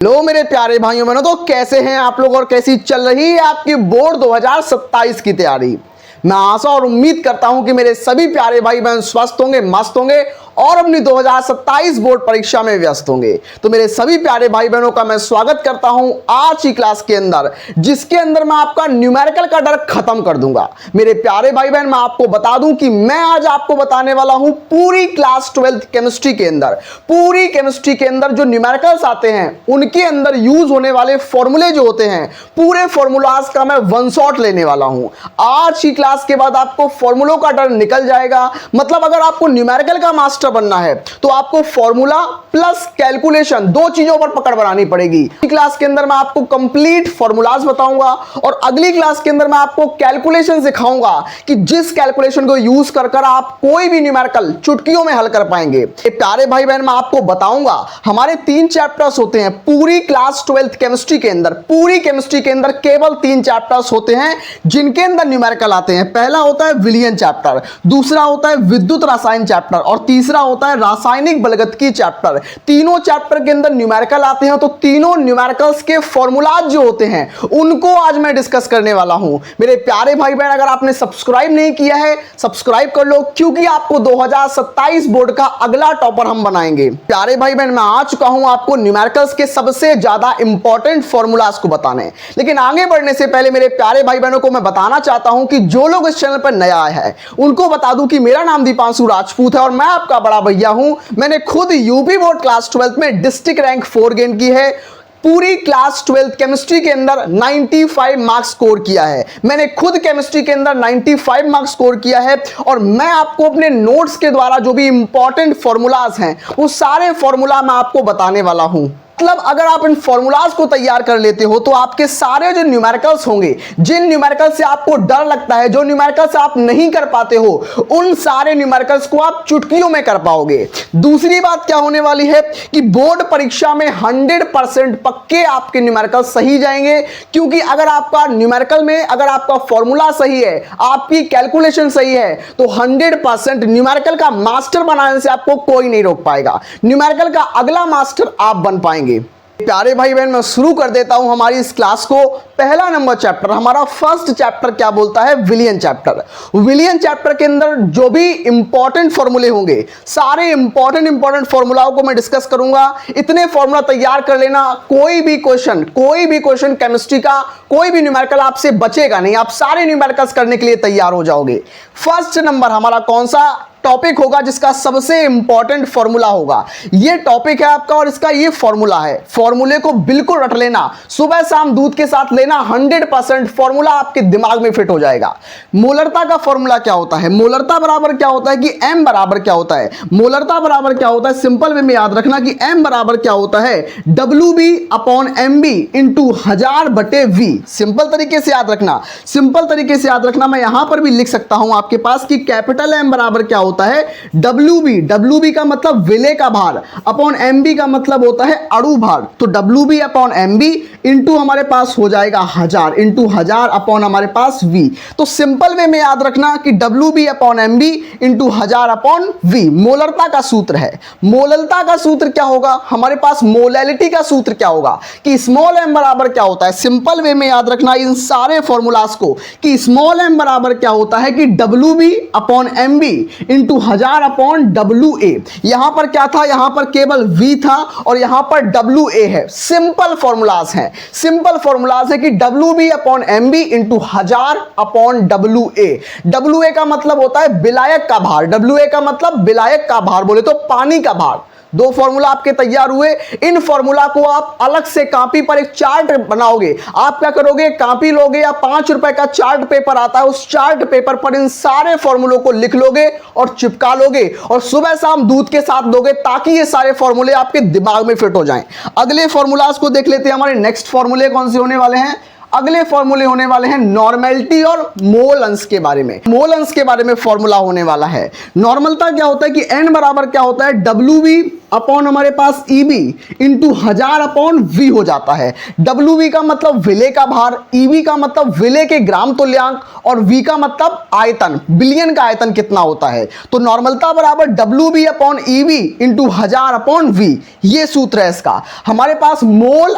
लो मेरे प्यारे भाइयों बहनों, तो कैसे हैं आप लोग और कैसी चल रही है आपकी बोर्ड 2027 की तैयारी। मैं आशा और उम्मीद करता हूं कि मेरे सभी प्यारे भाई बहन स्वस्थ होंगे, मस्त होंगे और अपनी 2027 बोर्ड परीक्षा में व्यस्त होंगे। तो मेरे सभी प्यारे भाई बहनों का मैं स्वागत करता हूं आज की क्लास के अंदर, जिसके अंदर मैं आपका न्यूमेरिकल का डर खत्म कर दूंगा। मेरे प्यारे भाई बहन, मैं आपको बता दूं कि मैं आज आपको बताने वाला हूं पूरी क्लास 12th केमिस्ट्री के अंदर, पूरी केमिस्ट्री के अंदर जो न्यूमेरिकल्स आते हैं उनके अंदर यूज होने वाले फॉर्मूले जो होते हैं, पूरे फॉर्मूलाज का मैं वन शॉट लेने वाला हूं। आज की क्लास के बाद आपको फॉर्मूलों का डर निकल जाएगा। मतलब अगर आपको न्यूमेरिकल का मास्टर बनना है तो आपको फॉर्मूला प्लस कैलकुलेशन दो चीजों पर पकड़ बनानी पड़ेगी। क्लास के अंदर मैं आपको कंप्लीट फॉर्मूलाज बताऊंगा और अगली क्लास के अंदर मैं आपको कैलकुलेशन सिखाऊंगा कि जिस कैलकुलेशन को यूज कर आप कोई भी न्यूमेरिकल चुटकियों में हल कर पाएंगे। प्यारे भाई बहन, मैं आपको बताऊंगा हमारे 3 चैप्टर्स होते हैं पूरी क्लास 12th केमिस्ट्री के अंदर। पूरी केमिस्ट्री के अंदर केवल 3 चैप्टर्स होते हैं जिनके अंदर न्यूमेरिकल आते हैं। पहला होता है विलियन चैप्टर, दूसरा होता है विद्युत रसायन चैप्टर और तीसरा होता है रासायनिक बलगतिकी चैप्टर। तीनों चैप्टर के अंदर न्यूमेरिकल आते हैं, तो तीनों न्यूमेरिकल्स के फॉर्मूलाज जो होते हैं उनको आज मैं डिस्कस करने वाला हूं। मेरे प्यारे भाई बहन, अगर आपने सब्सक्राइब नहीं किया है सब्सक्राइब कर लो, क्योंकि आपको 2027 बोर्ड का अगला टॉपर हम बनाएंगे। प्यारे भाई बहन, मैं आ चुका हूं आपको न्यूमेरिकल्स के सबसे ज्यादा इंपॉर्टेंट फॉर्मूलाज को बताने। लेकिन आगे बढ़ने से पहले मेरे प्यारे भाई बहनों को मैं बताना चाहता हूं कि जो लोग इस चैनल पर नया आया है उनको बता दूं कि मेरा नाम दीपांशु राजपूत है और मैं आपका बड़ा भैया हूं। मैंने खुद यूपी बोर्ड क्लास 12th में डिस्ट्रिक्ट रैंक 4 गेन की है। पूरी क्लास 12th केमिस्ट्री के अंदर 95 मार्क्स स्कोर किया है। मैंने खुद केमिस्ट्री के अंदर 95 मार्क्स स्कोर किया है और मैं आपको अपने नोट्स के द्वारा जो भी इंपॉर्टेंट फॉर्मूलाज हैं वो सारे फॉर्मूला मैं आपको बताने वाला हूं। मतलब अगर आप इन फॉर्मूलाज को तैयार कर लेते हो तो आपके सारे जो न्यूमेरिकल्स होंगे, जिन न्यूमेरिकल से आपको डर लगता है, जो न्यूमेरिकल से आप नहीं कर पाते हो, उन सारे न्यूमेरिकल्स को आप चुटकियों में कर पाओगे। दूसरी बात क्या होने वाली है कि बोर्ड परीक्षा में 100% पक्के आपके न्यूमेरिकल सही जाएंगे, क्योंकि अगर आपका न्यूमेरिकल में अगर आपका फॉर्मूला सही है, आपकी कैलकुलेशन सही है, तो 100% न्यूमेरिकल का मास्टर बनाने से आपको कोई नहीं रोक पाएगा। न्यूमेरिकल का अगला मास्टर आप बन पाएंगे। प्यारे भाई बहन, मैं शुरू कर देता हूं हमारी इस क्लास को। पहला नंबर चैप्टर, हमारा फर्स्ट चैप्टर क्या बोलता है? विलियन चैप्टर। विलियन चैप्टर के अंदर जो भी इंपॉर्टेंट फॉर्मूले होंगे, सारे इंपॉर्टेंट फॉर्मूलाओं को मैं डिस्कस करूंगा। इतने फॉर्मूला तैयार कर लेना, कोई भी क्वेश्चन केमिस्ट्री का, कोई भी न्यूमेरिकल आपसे बचेगा नहीं। आप सारे न्यूमेरिकल्स करने के लिए तैयार हो जाओगे। फर्स्ट नंबर हमारा कौन सा टॉपिक होगा जिसका सबसे इंपॉर्टेंट फॉर्मूला होगा? ये टॉपिक है आपका और इसका ये फॉर्मूला है। फॉर्मूले को बिल्कुल रट लेना, सुबह शाम दूध के साथ लेना, 100% फॉर्मूला आपके दिमाग में फिट हो जाएगा। मोलरता का फॉर्मूला क्या होता है? मोलरता बराबर क्या होता है कि m बराबर क्या होता है? मोलरता बराबर क्या होता है? सिंपल वे में याद रखना कि m बराबर क्या होता है? WB/MB into 1000/V। सिंपल तरीके से याद रखना, सिंपल तरीके से याद रखना। मैं यहां पर भी लिख सकता हूं आपके पास कि कैपिटल M बराबर क्या होता है? WB का मतलब विलेय का भार अपॉन MB का मतलब होता है अणु भार। तो WB/MB इंटू हमारे पास हो जाएगा 1000 इंटू 1000 अपॉन हमारे पास V। तो सिंपल वे में याद रखना कि WB/MB इंटू 1000/V मोलरता का सूत्र है। मोलरता का सूत्र क्या होगा? हमारे पास मोलैलिटी का सूत्र क्या होगा कि स्मॉल m बराबर क्या होता है? सिंपल वे में याद रखना इन सारे फॉर्मूलाज को कि स्मॉल m बराबर क्या होता है कि WB/MB इंटू 1000/WA। यहां पर क्या था? यहां पर केवल V था और यहां पर WA है। सिंपल फॉर्मूलाज हैं, सिंपल फॉर्मूलाज है कि WB/MB इंटू 1000/WA। WA का मतलब होता है विलायक का भार। WA का मतलब विलायक का भार, बोले तो पानी का भार। दो फॉर्मूला आपके तैयार हुए। इन फॉर्मूला को आप अलग से कॉपी पर एक चार्ट बनाओगे। आप क्या करोगे? कॉपी लोगे या 5 रुपए का चार्ट पेपर आता है, उस चार्ट पेपर पर इन सारे फॉर्मूलों को लिख लोगे और चिपका लोगे और सुबह शाम दूध के साथ दोगे, ताकि ये सारे फॉर्मूले आपके दिमाग में फिट हो जाएं। अगले फॉर्मूलाज को देख लेते हैं। हमारे नेक्स्ट फॉर्मूले कौन से होने वाले हैं? अगले फॉर्मूले होने वाले हैं नॉर्मेलिटी और मोल अंश के बारे में। मोल अंश के बारे में फॉर्मूला होने वाला है। नॉर्मलता क्या होता है कि n बराबर क्या होता है? WB अपॉन हमारे पास EB इंटू 1000 अपॉन V हो जाता है। WV का मतलब विलेय का भार, EB का मतलब विलेय के ग्राम तुल्यांक और V का मतलब आयतन, बिलियन का आयतन कितना होता है। तो नॉर्मलता बराबर WB upon EB into 1000 upon V, ये सूत्र है इसका। हमारे पास मोल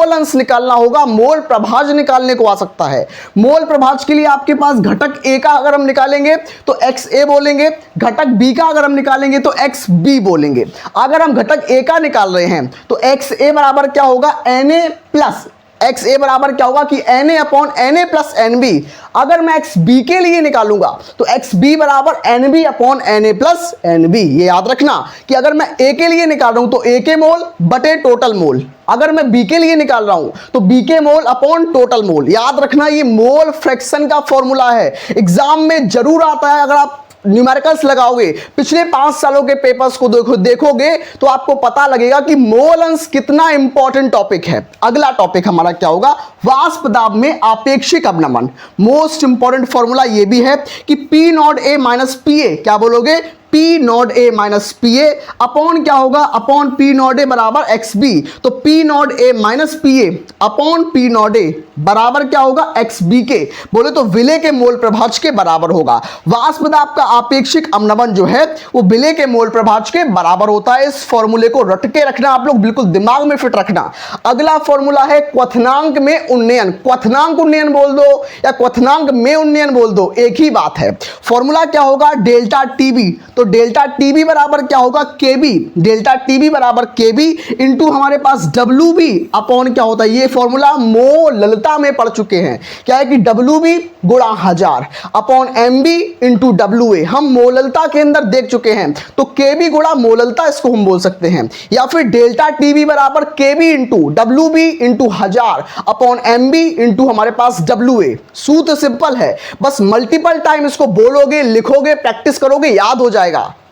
अंश निकालना होगा, मोल प्रभाज निकालने को आ सकता है। मोल प्रभाज के लिए आपके पास घटक A का अगर हम निकालेंगे तो XA बोलेंगे, घटक B का अगर हम निकालेंगे तो XB बोलेंगे। अगर हम घटक A का निकाल रहे हैं तो XA बराबर क्या होगा, Na प्लस XA बराबर क्या होगा कि Na upon Na plus NB। अगर मैं XB के लिए निकालूंगा तो XB बराबर NB upon Na plus NB। ये याद रखना कि अगर मैं A के लिए निकाल रहा हूं तो A के मोल बटे टोटल मोल, अगर मैं B के लिए निकाल रहा हूं तो B के मोल अपॉन टोटल मोल। याद रखना ये मोल फ्रैक्शन का फॉर्मूला है, एग्जाम में जरूर आता है। अगर आप न्यूमेरिकल्स लगाओगे, पिछले 5 सालों के पेपर्स को देखोगे तो आपको पता लगेगा कि मोल अंश कितना इंपॉर्टेंट टॉपिक है। अगला टॉपिक हमारा क्या होगा, वाष्प दाब में आपेक्षिक अवनमन। मोस्ट इंपॉर्टेंट फॉर्मूला ये भी है कि P not A minus PA, क्या बोलोगे, P not A minus PA upon क्या होगा, अपॉन P नॉट A बराबर XB। तो P not A minus PA upon P not A बराबर क्या होगा, XB के, बोले तो विलेय के मोल प्रभाज के बराबर होगा। वाष्प दाब का आपेक्षिक अवनमन जो है वो विलेय के मोल प्रभाज के बराबर होता है। इस फॉर्मूले को रट के रखना आप लोग, बिल्कुल दिमाग में फिट रखना। अगला फॉर्मूला है क्वथनांक में उन्नयन। क्वथनांक उन्नयन बोल दो या क्वथनांक में उन्नयन बोल दो, एक ही बात है। फॉर्मूला क्या होगा, डेल्टा TB। तो डेल्टा TB बराबर क्या होगा, KB। डेल्टा TB बराबर KB इंटू हमारे पास WB अपॉन क्या होता है, ये फॉर्मूला मोललता में पढ़ चुके हैं। क्या है कि WB गुणा 1000 अपॉन MB इंटू WA, हम मोललता के अंदर देख चुके हैं। तो KB गुणा मोललता इसको हम बोल सकते हैं। या फिर डेल्टा TB बराबर KB into WB into 1000 upon MB into हमारे पास WA। सूत्र सिंपल है, बस मल्टीपल टाइम इसको बोलोगे, लिखोगे, प्रैक्टिस करोगे, याद हो जाएगा।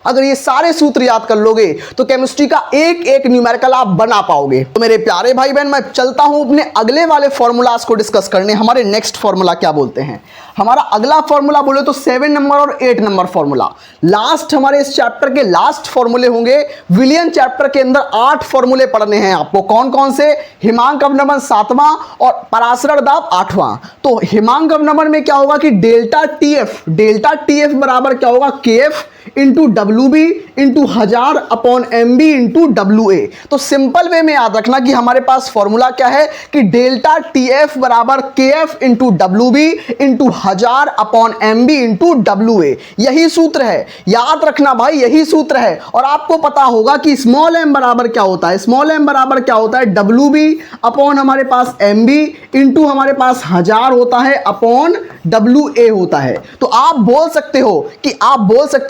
अगर ये सारे सूत्र याद कर लोगे तो केमिस्ट्री का एक एक न्यूमेरिकल आप बना पाओगे। तो मेरे प्यारे भाई बहन, मैं चलता हूं अपने अगले वाले फॉर्मूलाज को डिस्कस करने। हमारे नेक्स्ट फॉर्मूला क्या बोलते हैं, हमारा अगला फॉर्मूला बोले तो 7 नंबर और 8 नंबर फॉर्मूला। लास्ट हमारे इस चैप्टर के लास्ट फॉर्मूले होंगे। विलियन चैप्टर के अंदर 8 फॉर्मूले पढ़ने हैं आपको। कौन कौन से, हिमांक अवनमन 7वां और पराशरण दाब 8वां। तो हिमांक अवनमन में क्या होगा कि डेल्टा TF बराबर क्या होगा, KF into WB into 1000 upon MB into WA। तो सिंपल वे में याद रखना कि हमारे पास फॉर्मूला क्या है कि डेल्टा TF बराबर KF into WB into 1000 upon MB into WA। यही सूत्र है, याद रखना भाई, यही सूत्र है। और आपको पता होगा कि स्मॉल m बराबर क्या होता है, स्मॉल m बराबर क्या होता है, WB अपॉन हमारे पास MB इंटू हमारे पास 1000 होता है अपॉन WA होता है। तो आप बोल सकते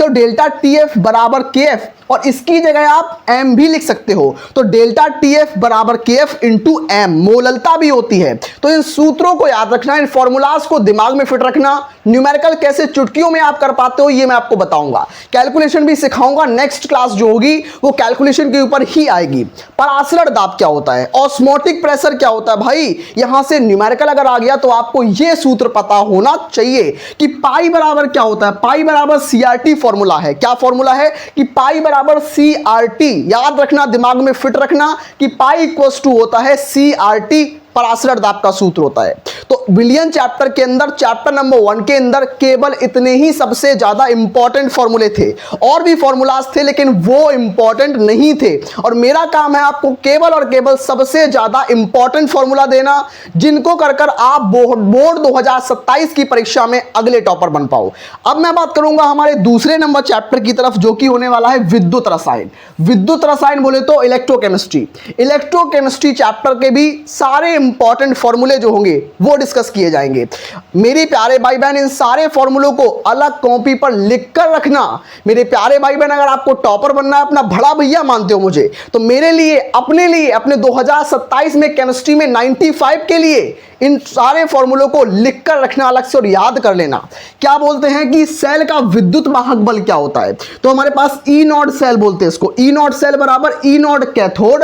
हो डेल्टा TF बराबर KF और इसकी जगह आप M भी लिख सकते हो। तो डेल्टा TF बराबर KF इंटू M, मोललता भी होती है। तो इन सूत्रों को याद रखना, इन फॉर्मूलाज को दिमाग में फिट रखना। न्यूमेरिकल कैसे चुटकियों में आप कर पाते हो ये मैं आपको बताऊंगा। कैलकुलेशन भी सिखाऊंगा, नेक्स्ट क्लास जो होगी वो कैलकुलेशन के ऊपर ही आएगी। पराशरण दाब क्या होता है, ऑस्मोटिक प्रेशर क्या होता है, भाई यहां से न्यूमेरिकल अगर आ गया तो आपको ये सूत्र पता होना चाहिए कि पाई बराबर क्या होता है। पाई बराबर CRT फॉर्मूला है। क्या फॉर्मूला है कि पाई बराबर CRT, याद रखना, दिमाग में फिट रखना कि पाई इक्वल्स टू होता है CRT, पराशरण दाब का सूत्र होता है। तो विलियन चैप्टर के अंदर, चैप्टर नंबर 1 के अंदर केवल इतने ही सबसे ज्यादा इंपॉर्टेंट फॉर्मूले थे। और भी फॉर्मूलाज थे लेकिन वो इंपॉर्टेंट नहीं थे। और मेरा काम है आपको केवल और केवल सबसे ज्यादा इंपॉर्टेंट फॉर्मूला देना, जिनको कर कर आप बोर्ड 2027 की परीक्षा में अगले टॉपर बन पाओ। अब मैं बात करूंगा हमारे दूसरे नंबर चैप्टर की तरफ, जो कि होने वाला है विद्युत रसायन। विद्युत रसायन बोले तो इलेक्ट्रोकेमिस्ट्री। इलेक्ट्रोकेमिस्ट्री चैप्टर के भी सारे इंपॉर्टेंट फॉर्मूले जो होंगे वो डिस्कस किए जाएंगे। मेरे प्यारे भाई बहन, इन सारे फॉर्मूलों को अलग कॉपी पर लिख कर रखना। मेरे प्यारे भाई बहन, अगर आपको टॉपर बनना है, अपना बड़ा भैया मानते हो मुझे, तो मेरे लिए अपने 2027 में केमिस्ट्री में 95 के लिए इन सारे फॉर्मूलों को लिखकर रखना अलग से और याद कर लेना। क्या बोलते हैं कि सेल का विद्युत वाहक बल क्या होता है, तो हमारे पास ई नॉट सेल बोलते हैं इसको। ई नॉट सेल बराबर E not cathode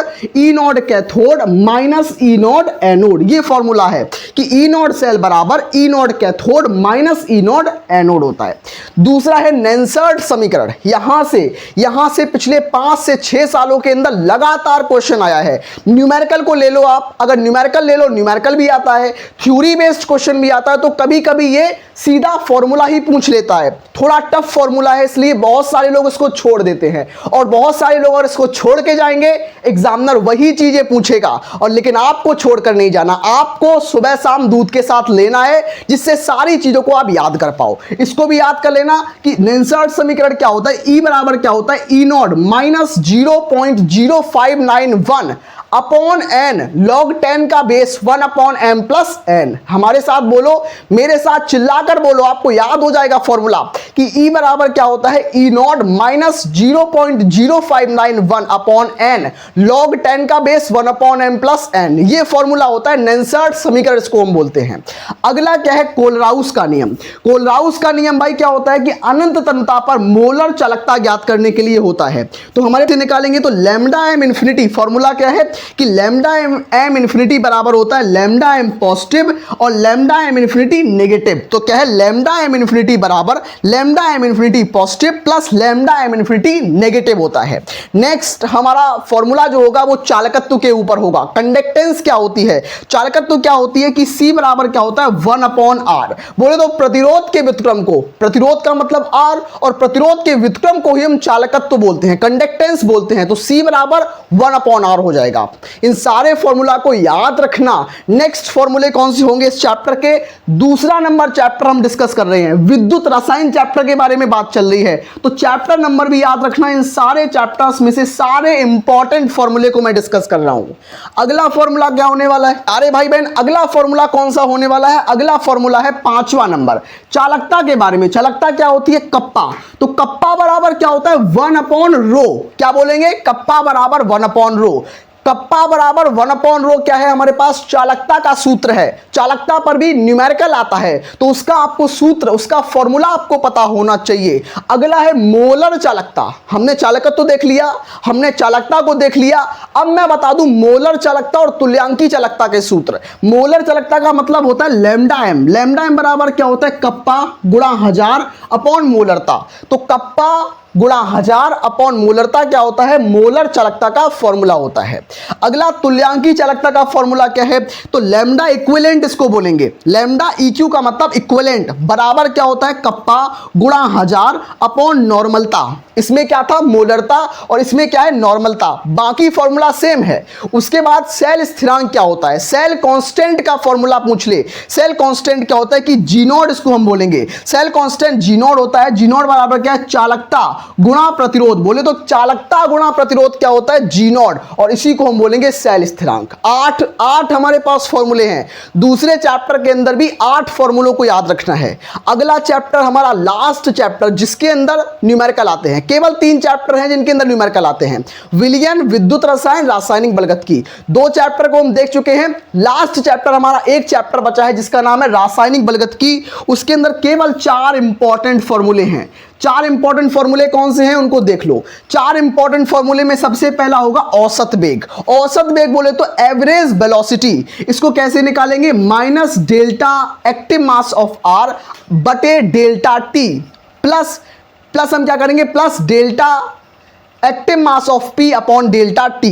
minus E not anode. ये फॉर्मूला है कि ई नॉट सेल बराबर E not cathode minus E not anode होता है। दूसरा है नेंसर्ट समीकरण। यहां से पिछले 5 से 6 सालों के अंदर लगातार क्वेश्चन आया है। न्यूमेरिकल को ले लो आप, अगर न्यूमेरिकल ले लो, न्यूमेरिकल भी आता है, थ्योरी बेस्ड क्वेश्चन भी आता है, तो कभी कभी ये सीधा फॉर्मूला ही पूछ लेता है। थोड़ा टफ फॉर्मूला है, इसलिए बहुत सारे लोग इसको छोड़ देते हैं, और बहुत सारे लोग अगर इसको छोड़ के जाएंगे एग्जामिनर वही चीजें पूछेगा। और लेकिन आपको छोड़कर नहीं जाना, आपको सुबह शाम दूध के साथ लेना है, जिससे सारी चीजों को आप याद कर पाओ। इसको भी याद कर लेना कि नेंसर्ट समीकरण क्या होता है। ई बराबर क्या होता है, E not minus 0.0591 upon N log 10 का base 1 upon M plus N. हमारे साथ बोलो, मेरे साथ चिल्लाकर बोलो, आपको याद हो जाएगा फॉर्मूला कि ई बराबर क्या होता है, E not minus 0.0591 upon N log 10 का base 1 upon M plus N. ये फॉर्मूला होता है नेंसर्ट समीकरण, इसको हम बोलते हैं। अगला क्या है, कोलराउस का नियम। कोलराउस का नियम भाई क्या होता है कि अनंत तन्यता पर मोलर चालकता ज्ञात करने के लिए होता है। तो हमारे से निकालेंगे तो लैम्डा एम इन्फिनिटी, फॉर्मूला क्या है कि लैम्डा एम इन्फिनिटी बराबर होता है लैम्डा एम पॉजिटिव और लैम्डा एम इन्फिनिटी नेगेटिव। तो क्या है, लैम्डा एम इन्फिनिटी बराबर lambda M infinity positive plus lambda M infinity negative होता है। नेक्स्ट हमारा फॉर्मूला जो होगा वो चालकत्व के ऊपर होगा। कंडक्टेंस क्या होती है, चालकत्व क्या होती है कि सी बराबर क्या होता है 1 अपॉन आर। बोले तो प्रतिरोध के व्युत्क्रम को, प्रतिरोध का मतलब आर, और प्रतिरोध के व्युत्क्रम को ही हम चालकत्व बोलते हैं, कंडक्टेंस बोलते हैं। तो सी बराबर 1 अपॉन आर हो जाएगा। इन सारे फॉर्मूला को याद रखना। नेक्स्ट फॉर्मूले कौन से होंगे इस चैप्टर के, दूसरा नंबर चैप्टर हम डिस्कस कर रहे हैं, विद्युत रसायन चैप्टर के बारे में बात चल रही है, तो चैप्टर नंबर भी याद रखना। इन सारे चैप्टर्स में से सारे इंपॉर्टेंट फॉर्मूले को मैं डिस्कस कर रहा हूं। अगला फॉर्मूला क्या होने वाला है, अरे भाई बहन अगला फॉर्मूला कौन सा होने वाला है, अगला फॉर्मूला है 5वां नंबर, चालकता के बारे में। चालकता क्या होती है, कप्पा। तो कप्पा बराबर क्या होता है 1 अपॉन रो। क्या बोलेंगे, कप्पा बराबर 1 अपॉन रो। कप्पा बराबर 1 अपॉन रो क्या है, हमारे पास चालकता का सूत्र है। चालकता पर भी न्यूमेरिकल आता है, तो उसका आपको सूत्र, उसका फॉर्मूला आपको पता होना चाहिए। अगला है मोलर चालकता। हमने चालकत्व तो देख लिया, हमने चालकता को देख लिया, अब मैं बता दूं मोलर चालकता और तुल्यांकी चालकता के सूत्र। मोलर चालकता का मतलब होता है लैम्डा एम। लैम्डा एम बराबर क्या होता है, कप्पा गुणा 1000 अपॉन मोलरता। तो कप्पा गुणा 1000 अपॉन मोलरता क्या होता है, मोलर चालकता का फॉर्मूला होता है। अगला तुल्यांकी चालकता का फॉर्मूला क्या है, तो लैम्डा इक्विवेलेंट इसको बोलेंगे। लैम्डा इक्यू का मतलब इक्विवेलेंट बराबर क्या होता है, कप्पा गुणा 1000 अपॉन नॉर्मलता। इसमें क्या था, मोलरता, और इसमें क्या है, नॉर्मलता। बाकी फॉर्मूला सेम है। उसके बाद सेल स्थिरांक क्या होता है, सेल कांस्टेंट का फॉर्मूला पूछ ले। सेल कांस्टेंट क्या होता है कि जी नॉट, इसको हम बोलेंगे। सेल कांस्टेंट जी नॉट होता है। जी नॉट बराबर क्या है, चालकता गुणा प्रतिरोध। बोले तो चालकता गुणा प्रतिरोध क्या होता है, जी नॉट, और इसी को हम बोलेंगे सेल स्थिरांक। 8 हमारे पास फॉर्मूले हैं। दूसरे चैप्टर के अंदर भी 8 फॉर्मूलों को याद रखना है। अगला चैप्टर हमारा लास्ट चैप्टर, जिसके अंदर न्यूमेरिकल आते हैं। केवल 3 चैप्टर हैं जिनके अंदर न्यूमेरिकल आते हैं, विलयन, विद्युत रसायन, रासायनिक बलगतिकी। 2 चैप्टर को हम देख चुके हैं। लास्ट चैप्टर हमारा एक चैप्टर बचा है जिसका नाम है रासायनिक बलगतिकी। उसके अंदर केवल 4 इंपॉर्टेंट फॉर्मूले हैं। 4 इंपॉर्टेंट फॉर्मूले कौन से हैं उनको देख लो। 4 इंपॉर्टेंट फॉर्मूले में सबसे पहला होगा औसत वेग। औसत वेग बोले तो एवरेज वेलोसिटी। इसको कैसे निकालेंगे, minus delta active mass of R बटे डेल्टा टी प्लस हम क्या करेंगे, plus delta active mass of P upon delta T.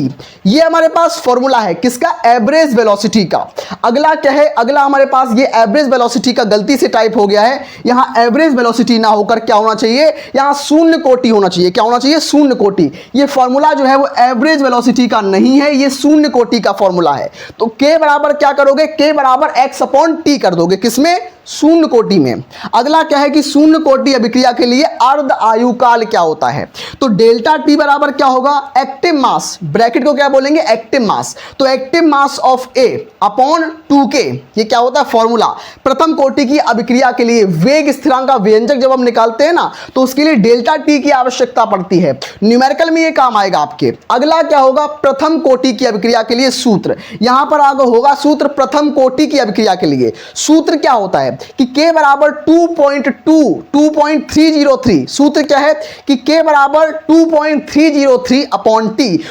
ये हमारे पास फॉर्मूला है किसका, एवरेज वेलोसिटी का। अगला क्या है, अगला हमारे पास ये एवरेज वेलोसिटी का गलती से टाइप हो गया है। यहां एवरेज वेलोसिटी ना होकर क्या होना चाहिए, यहां शून्य कोटि होना चाहिए। क्या होना चाहिए, शून्य कोटि। ये फॉर्मूला जो है वो एवरेज वेलोसिटी का नहीं है, ये शून्य कोटि का फॉर्मूला है। तो के बराबर क्या करोगे, के बराबर एक्स अपॉन टी कर दोगे। किसमें, शून्य कोटि में। अगला क्या है कि शून्य कोटि अभिक्रिया के लिए अर्ध आयु काल क्या होता है? तो डेल्टा टी बराबर क्या होगा? एक्टिव मास, ब्रैकेट को क्या बोलेंगे? Active mass. तो active mass of A upon 2k, ये क्या होता है? फॉर्मूला। प्रथम कोटि की अभिक्रिया के लिए वेग स्थिरांक का व्यंजक जब हम निकालते हैं ना, तो उसके लिए डेल्टा टी की आवश्यकता पड़ती है। न्यूमेरिकल में ये काम आएगा आपके। अगला क्या होगा? प्रथम कोटि की अभिक्रिया के लिए सूत्र। यहां पर आगे होगा सूत्र प्रथम कोटि की अभिक्रिया के लिए। सूत्र क्या होता है कि k बराबर 2.303। सूत्र क्या है कि k बराबर 2.303 अपॉन टी।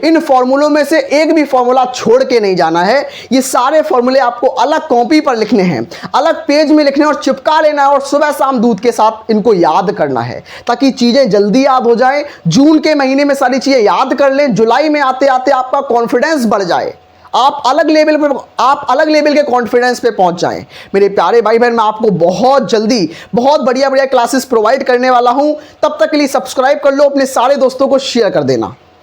इन फॉर्मूलों में से एक भी फॉर्मूला छोड़ के नहीं जाना है। ये सारे फॉर्मूले आपको अलग कॉपी पर लिखने हैं, अलग पेज में लिखने और चिपका लेना है और सुबह शाम दूध के साथ इनको याद करना है ताकि चीजें जल्दी याद हो जाए। जून के महीने में सारी चीजें याद कर लें, जुलाई में आते आते आपका कॉन्फिडेंस बढ़ जाए, आप अलग लेवल के कॉन्फिडेंस पे पहुंच जाएं। मेरे प्यारे भाई बहन, मैं आपको बहुत जल्दी बहुत बढ़िया क्लासेस प्रोवाइड करने वाला हूं। तब तक के लिए सब्सक्राइब कर लो, अपने सारे दोस्तों को शेयर कर देना।